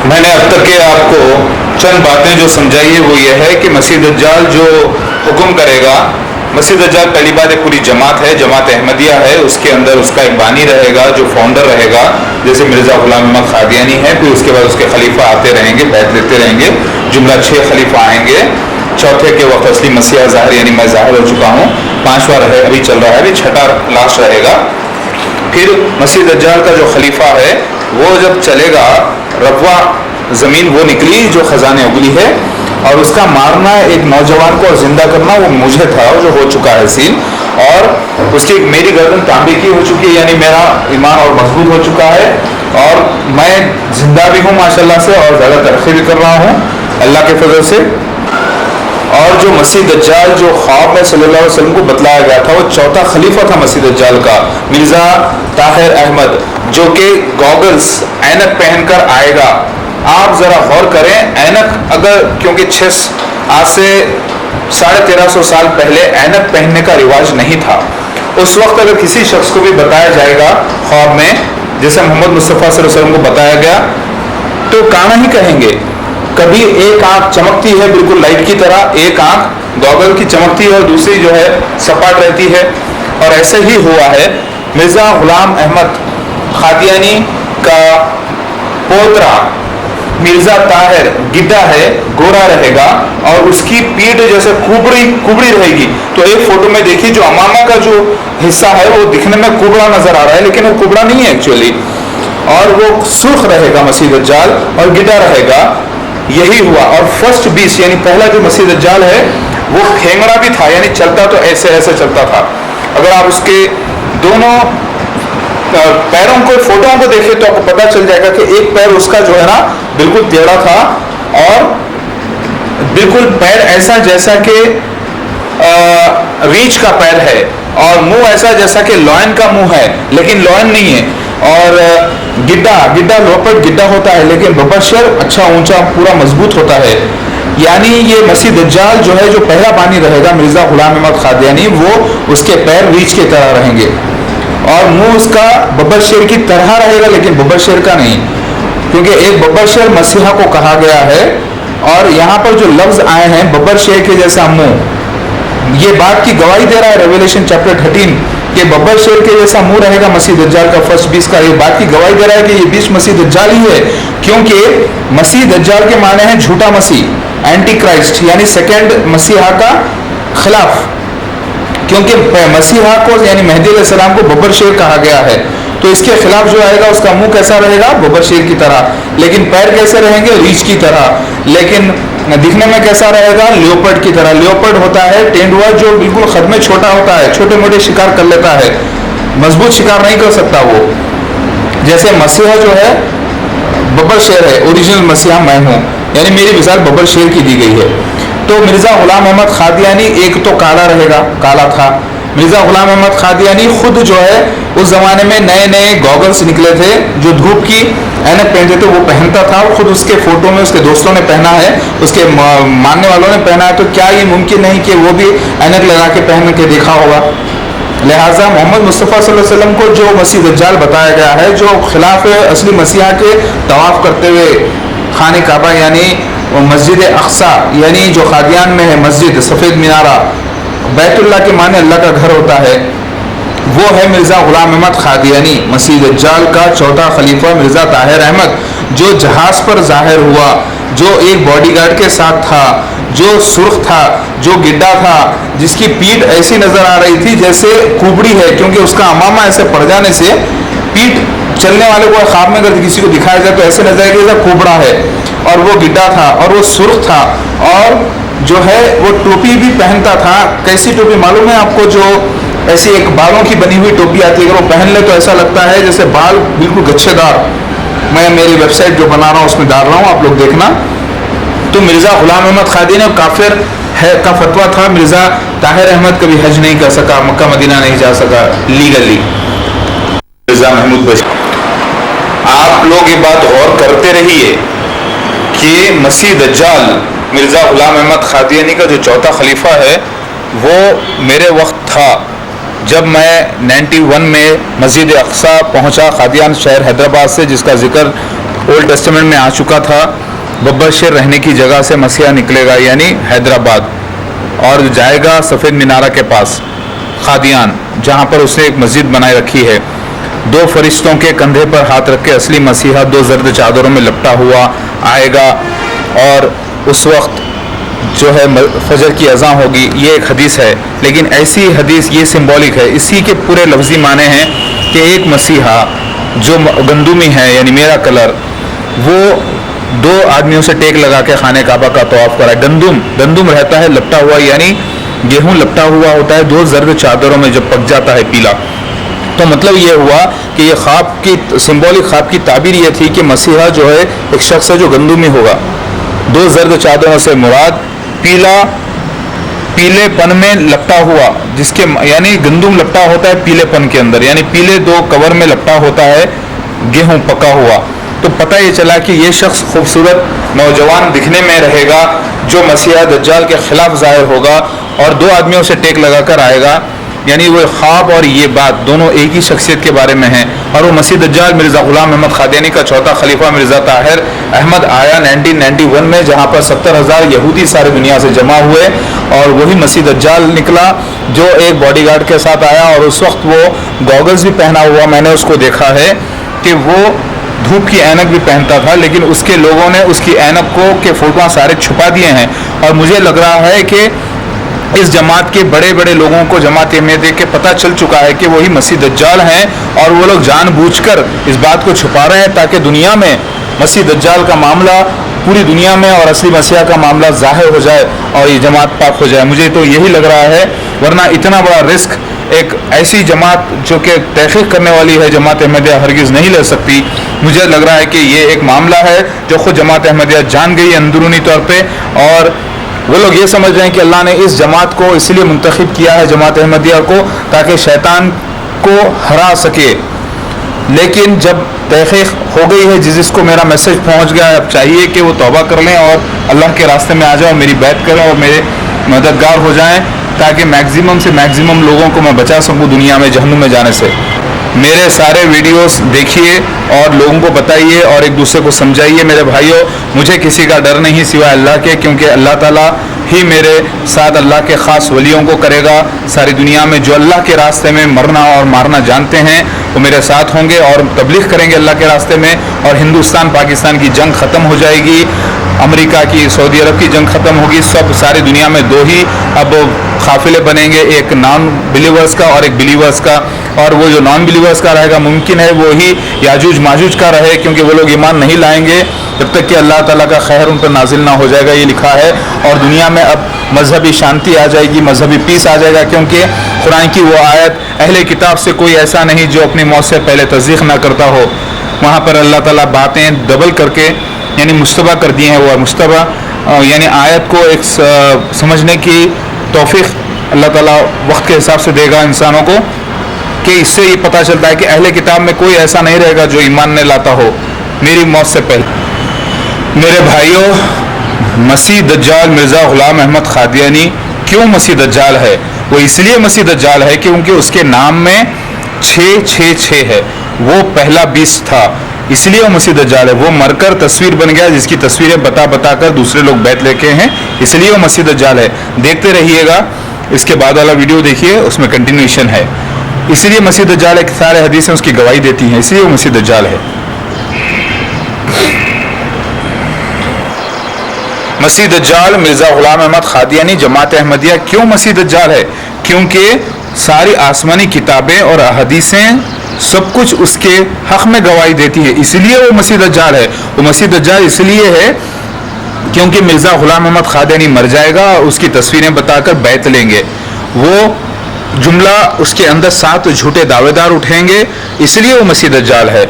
میں نے اب تک کے آپ کو چند باتیں جو سمجھائی ہے وہ یہ ہے کہ مسیح دجال جو حکم کرے گا، مسیح دجال پہلی بات ایک پوری جماعت ہے، جماعت احمدیہ ہے، اس کے اندر اس کا ایک بانی رہے گا جو فاؤنڈر رہے گا، جیسے مرزا غلام احمد قادیانی ہے، پھر اس کے بعد اس کے خلیفہ آتے رہیں گے، بیعت لیتے رہیں گے، جملہ 6 خلیفہ آئیں گے، چوتھے کے وقت اصلی مسیح ظاہر یعنی میں ظاہر ہو چکا ہوں، 5واں ابھی چل رہا ہے، ابھی 6ٹھا لاسٹ رہے گا۔ پھر مسیح دجال کا جو خلیفہ ہے وہ جب چلے گا، ربوہ زمین وہ نکلی جو خزانے اگلی ہے، اور اس کا مارنا ایک نوجوان کو اور زندہ کرنا وہ مجھے تھا جو ہو چکا ہے سین، اور اس کی میری گردن تانبے کی ہو چکی ہے، یعنی میرا ایمان اور مضبوط ہو چکا ہے، اور میں زندہ بھی ہوں ماشاءاللہ سے، اور زیادہ ترقی بھی کر رہا ہوں اللہ کے فضل سے۔ اور جو مسیح دجال جو خواب میں صلی اللہ علیہ وسلم کو بتلایا گیا تھا، وہ چوتھا خلیفہ تھا مسیح دجال کا، مرزا طاہر احمد، جو کہ گوگلز اینک پہن کر آئے گا۔ آپ ذرا غور کریں، اینک اگر کیونکہ آج سے 1350 سال پہلے اینک پہننے کا رواج نہیں تھا، اس وقت اگر کسی شخص کو بھی بتایا جائے گا خواب میں جیسے محمد مصطفیٰ صلی اللہ علیہ وسلم کو بتایا گیا، تو کانا ہی کہیں گے۔ کبھی ایک آنکھ چمکتی ہے بالکل لائٹ کی طرح، ایک آنکھ گوگل کی چمکتی ہے اور دوسری جو ہے سپاٹ رہتی ہے، اور ایسے ہی ہوا ہے۔ مرزا غلام احمد قادیانی کا پوترا مرزا طاہر گڈا ہے، گورا رہے گا، اور اس کی پیٹھ جیسے کوبڑی رہے گی، تو ایک فوٹو میں دیکھیے جو امامہ کا جو حصہ ہے وہ دکھنے میں کوبڑا نظر آ رہا ہے، لیکن وہ کوبڑا نہیں ہے ایکچولی، اور وہ سرخ رہے گا مسیح دجال، اور گڈا رہے گا۔ یہی ہوا، اور فرسٹ بیس یعنی پہلا جو مسیح دجال ہے وہ پھینگڑا بھی تھا، یعنی چلتا تو ایسے ایسے چلتا تھا۔ اگر آپ اس کے دونوں پیروں کو فوٹوؤں کو دیکھیں تو آپ کو پتا چل جائے گا کہ ایک پیر اس کا جو ہے نا بالکل ٹیڑھا تھا، اور بالکل پیر ایسا جیسا کہ ریچھ کا پیر ہے، اور منہ ایسا جیسا کہ لائن کا منہ ہے لیکن لائن نہیں ہے، اور گڈا لوپٹ گڈا ہوتا ہے، لیکن ببشر اچھا اونچا پورا مضبوط ہوتا ہے۔ یعنی یہ مسیح دجال جو ہے جو پہلا بانی رہے گا مرزا غلام احمد قادیانی، وہ اس کے پیر ریچھ کی طرح رہیں گے، اور منہ اس کا ببر شیر کی طرح رہے گا لیکن ببر شیر کا نہیں، کیونکہ ایک ببر شیر مسیحا کو کہا گیا ہے، اور یہاں پر جو لفظ آئے ہیں ببر شیر کے جیسا منہ، یہ بات کی گواہی دے رہا ہے ریویلیشن چیپٹر 13 کہ ببر شیر کے جیسا منہ رہے گا مسیح دجال کا فرسٹ بیس کا، یہ بات کی گواہی دے رہا ہے کہ یہ بیس مسیح دجال ہی ہے، کیونکہ مسیح دجال کے معنی ہیں جھوٹا مسیح، اینٹی کرائسٹ، یعنی سیکنڈ مسیحا کا خلاف، کیونکہ مسیحا کو یعنی مہدی علیہ السلام کو ببر شیر کہا گیا ہے، تو اس کے خلاف جو آئے گا اس کا منہ کیسا رہے گا؟ ببر شیر کی طرح، لیکن پیر کیسے رہیں گے؟ ریچھ کی طرح، لیکن دکھنے میں کیسا رہے گا؟ لیوپرڈ کی طرح۔ لیوپرڈ ہوتا ہے تیندوا جو بالکل خد میں چھوٹا ہوتا ہے، چھوٹے موٹے شکار کر لیتا ہے، مضبوط شکار نہیں کر سکتا وہ، جیسے مسیحا جو ہے ببر شیر ہے، اوریجنل مسیحا میں ہوں، یعنی میری مثال ببر شیر کی دی گئی ہے۔ تو مرزا غلام احمد قادیانی ایک تو کالا رہے گا، کالا تھا مرزا غلام احمد قادیانی، خود جو ہے اس زمانے میں نئے گوگلز نکلے تھے جو دھوپ کی اینک پہنتے تھے، وہ پہنتا تھا، خود اس کے فوٹو میں اس کے دوستوں نے پہنا ہے، اس کے ماننے والوں نے پہنا ہے، تو کیا یہ ممکن نہیں کہ وہ بھی اینک لگا کے پہن کے دیکھا ہوگا؟ لہٰذا محمد مصطفیٰ صلی اللہ علیہ وسلم کو جو مسیح دجال بتایا گیا ہے، جو خلاف اصلی مسیحا کے طواف کرتے ہوئے خانہ کعبہ یعنی مسجد اقصی، یعنی جو قادیان میں ہے مسجد سفید مینارہ، بیت اللہ کے معنی اللہ کا گھر ہوتا ہے، وہ ہے مرزا غلام احمد قادیانی، مسیح دجال کا چوتھا خلیفہ مرزا طاہر احمد، جو جہاز پر ظاہر ہوا، جو ایک باڈی گارڈ کے ساتھ تھا، جو سرخ تھا، جو گڈا تھا، جس کی پیٹھ ایسی نظر آ رہی تھی جیسے کوبڑی ہے، کیونکہ اس کا امامہ ایسے پڑ جانے سے پیٹھ چلنے والے کو خواب میں اگر کسی کو دکھایا جائے تو ایسے نظر آئے کہ کوبڑا ہے، اور وہ گڈا تھا اور وہ سرخ تھا، اور جو ہے وہ ٹوپی بھی پہنتا تھا۔ کیسی ٹوپی معلوم ہے آپ کو؟ جو ایسی ایک بالوں کی بنی ہوئی ٹوپی آتی ہے، اگر وہ پہن لے تو ایسا لگتا ہے جیسے بال بالکل گچھے دار، میں میری ویب سائٹ جو بنا رہا ہوں اس میں ڈال رہا ہوں، آپ لوگ دیکھنا۔ تو مرزا غلام احمد قادیانی کافر ہے کا فتویٰ تھا، مرزا طاہر احمد کبھی حج نہیں کر سکا، مکہ مدینہ نہیں جا سکا لیگلی۔ مرزا محمود بشیر، آپ لوگ یہ بات غور کرتے رہیے کہ مسیح دجال مرزا غلام احمد قادیانی کا جو چوتھا خلیفہ ہے وہ میرے وقت تھا، جب میں 91 میں مسجد اقصی پہنچا قادیان شہر حیدرآباد سے، جس کا ذکر اولڈ ٹیسٹمنٹ میں آ چکا تھا، ببر شیر رہنے کی جگہ سے مسیحا نکلے گا یعنی حیدرآباد، اور جائے گا سفید مینارہ کے پاس قادیان، جہاں پر اس نے ایک مسجد بنائے رکھی ہے۔ 2 فرشتوں کے کندھے پر ہاتھ رکھ کے اصلی مسیحا 2 زرد چادروں میں لپٹا ہوا آئے گا، اور اس وقت جو ہے فجر کی اذان ہوگی۔ یہ ایک حدیث ہے، لیکن ایسی حدیث یہ سمبولک ہے، اسی کے پورے لفظی معنی ہیں کہ ایک مسیحا جو گندمی ہے یعنی میرا کلر، وہ 2 آدمیوں سے ٹیک لگا کے خانہ کعبہ کا طواف کرا ہے۔ گندم رہتا ہے لپٹا ہوا، یعنی گیہوں لپٹا ہوا ہوتا ہے 2 زرد چادروں میں جب پک جاتا ہے پیلا۔ تو مطلب یہ ہوا کہ یہ خواب کی سمبولک خواب کی تعبیر یہ تھی کہ مسیحا جو ہے ایک شخص ہے جو گندمی ہوگا۔ 2 زرد چادروں سے مراد پیلے پن میں لپٹا ہوا، جس کے یعنی گندم لپٹا ہوتا ہے پیلے پن کے اندر، یعنی پیلے 2 کور میں لپٹا ہوتا ہے گیہوں پکا ہوا۔ تو پتہ یہ چلا کہ یہ شخص خوبصورت نوجوان دکھنے میں رہے گا جو مسیح دجال کے خلاف ظاہر ہوگا اور 2 آدمیوں سے ٹیک لگا کر آئے گا، یعنی وہ خواب اور یہ بات دونوں ایک ہی شخصیت کے بارے میں ہیں۔ اور وہ مسیح دجال مرزا غلام احمد قادیانی کا چوتھا خلیفہ مرزا طاہر احمد آیا 1991 میں، جہاں پر 70,000 یہودی ساری دنیا سے جمع ہوئے، اور وہی مسیح دجال نکلا جو ایک باڈی گارڈ کے ساتھ آیا، اور اس وقت وہ گوگلز بھی پہنا ہوا، میں نے اس کو دیکھا ہے کہ وہ دھوپ کی اینک بھی پہنتا تھا، لیکن اس کے لوگوں نے اس کی اینک کو کے فوٹوਆਂ سارے چھپا دیے ہیں، اور مجھے لگ رہا ہے کہ اس جماعت کے بڑے بڑے لوگوں کو جماعت میں دیکھ کے پتہ چل چکا ہے کہ وہی مسیح دجال ہیں، اور وہ لوگ جان بوجھ کر اس بات کو چھپا رہے ہیں تاکہ دنیا میں مسیح دجال کا معاملہ پوری دنیا میں اور اصلی مسیح کا معاملہ ظاہر ہو جائے اور یہ جماعت پاک ہو جائے۔ مجھے تو یہی لگ رہا ہے، ورنہ اتنا بڑا رسک ایک ایسی جماعت جو کہ تحقیق کرنے والی ہے جماعت احمدیہ ہرگز نہیں لے سکتی۔ مجھے لگ رہا ہے کہ یہ ایک معاملہ ہے جو خود جماعت احمدیہ جان گئی اندرونی طور پہ، اور وہ لوگ یہ سمجھ رہے ہیں کہ اللہ نے اس جماعت کو اس لیے منتخب کیا ہے جماعت احمدیہ کو تاکہ شیطان کو ہرا سکے، لیکن جب تحقیق ہو گئی ہے، جس کو میرا میسج پہنچ گیا ہے، اب چاہیے کہ وہ توبہ کر لیں اور اللہ کے راستے میں آ جائیں اور میری بیعت کریں اور میرے مددگار ہو جائیں، تاکہ میکزیمم سے میکزیمم لوگوں کو میں بچا سکوں دنیا میں جہنم میں جانے سے۔ میرے سارے ویڈیوز دیکھیے اور لوگوں کو بتائیے اور ایک دوسرے کو سمجھائیے۔ میرے بھائیوں، مجھے کسی کا ڈر نہیں سوائے اللہ کے، کیونکہ اللہ تعالیٰ ہی میرے ساتھ اللہ کے خاص ولیوں کو کرے گا۔ ساری دنیا میں جو اللہ کے راستے میں مرنا اور مارنا جانتے ہیں وہ میرے ساتھ ہوں گے اور تبلیغ کریں گے اللہ کے راستے میں، اور ہندوستان پاکستان کی جنگ ختم ہو جائے گی، امریکہ کی سعودی عرب کی جنگ ختم ہوگی، سب ساری دنیا میں 2 ہی اب قافلے بنیں گے، ایک نان بلیورز کا اور ایک بلیورز کا، اور وہ جو نان بلیورز کا رہے گا ممکن ہے وہی یاجوج ماجوج کا رہے، کیونکہ وہ لوگ ایمان نہیں لائیں گے جب تک کہ اللہ تعالیٰ کا خیر ان پر نازل نہ ہو جائے گا، یہ لکھا ہے۔ اور دنیا میں اب مذہبی شانتی آ جائے گی، مذہبی پیس آ جائے گا، کیونکہ قرآن کی وہ آیت اہل کتاب سے کوئی ایسا نہیں جو اپنی موت سے پہلے تصدیق نہ کرتا ہو، وہاں پر اللہ تعالیٰ باتیں ڈبل کر کے یعنی مشتبہ کر دی ہیں، وہ مشتبہ یعنی آیت کو ایک سمجھنے کی توفیق اللہ تعالیٰ وقت کے حساب سے دے گا انسانوں کو، کہ اس سے یہ پتہ چلتا ہے کہ اہل کتاب میں کوئی ایسا نہیں رہے گا جو ایمان نہیں لاتا ہو میری موت سے پہلے۔ میرے بھائیوں، مسیح دجال مرزا غلام احمد قادیانی کیوں مسیح دجال ہے؟ وہ اس لیے مسیح دجال ہے کیونکہ اس کے نام میں 666 ہے، وہ پہلا 20 تھا، اس لیے وہ مسیح دجال ہے۔ وہ مر کر تصویر بن گیا جس کی تصویریں بتا کر دوسرے لوگ بیعت لے کے ہیں، اس لیے وہ مسیح دجال ہے۔ دیکھتے رہیے گا، اس کے بعد والا ویڈیو دیکھیے، اس میں کنٹینیوشن ہے۔ اس لیے مسیح دجال ہے کہ سارے حدیثیں اس کی گواہی دیتی ہیں، اس لیے وہ مسیح دجال ہے۔ مسیح دجال مرزا غلام احمد قادیانی جماعت احمدیہ کیوں مسیح دجال ہے؟ کیونکہ ساری آسمانی کتابیں اور احادیثیں سب کچھ اس کے حق میں گواہی دیتی ہے، اس لیے وہ مسیح دجال ہے۔ وہ مسیح دجال اس لیے ہے کیونکہ مرزا غلام احمد قادیانی مر جائے گا اور اس کی تصویریں بتا کر بیعت لیں گے، وہ جملہ اس کے اندر 7 جھوٹے دعوے دار اٹھیں گے، اس لیے وہ مسیح دجال ہے۔